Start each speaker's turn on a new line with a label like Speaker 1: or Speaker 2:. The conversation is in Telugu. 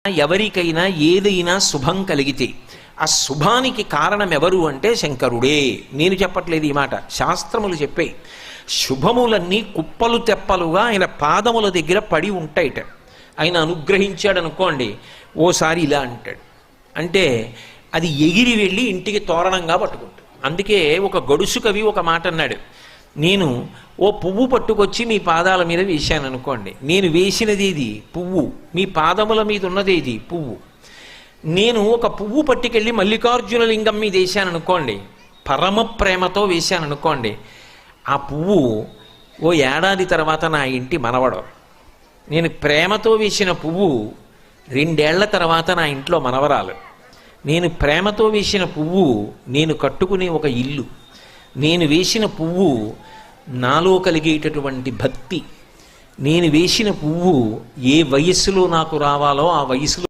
Speaker 1: ఎవరికైనా ఏదైనా శుభం కలిగితే ఆ శుభానికి కారణం ఎవరు అంటే శంకరుడే. నేను చెప్పట్లేదు ఈ మాట, శాస్త్రములు చెప్పాయి. శుభములన్నీ కుప్పలు తెప్పలుగా ఆయన పాదముల దగ్గర పడి ఉంటాయిట. ఆయన అనుగ్రహించాడు అనుకోండి, ఓసారి ఇలా అంటాడు అంటే అది ఎగిరి వెళ్ళి ఇంటికి తోరణంగా పట్టుకుంటాడు. అందుకే ఒక గడుసు కవి ఒక మాట అన్నాడు, నేను ఓ పువ్వు పట్టుకొచ్చి మీ పాదాల మీద వేశాను అనుకోండి, నేను వేసినది ఏది పువ్వు, మీ పాదముల మీద ఉన్నది ఏది పువ్వు. నేను ఒక పువ్వు పట్టుకెళ్ళి మల్లికార్జున లింగం మీద వేశాను అనుకోండి, పరమ ప్రేమతో వేశాను అనుకోండి, ఆ పువ్వు ఓ ఏడాది తర్వాత నా ఇంటి మనవడు. నేను ప్రేమతో వేసిన పువ్వు 2 ఏళ్ల తర్వాత నా ఇంట్లో మనవరాలు. నేను ప్రేమతో వేసిన పువ్వు నేను కట్టుకునే ఒక ఇల్లు. నేను వేసిన పువ్వు నాలో కలిగేటటువంటి భక్తి. నేను వేసిన పువ్వు ఏ వయస్సులో నాకు రావాలో ఆ వయసులో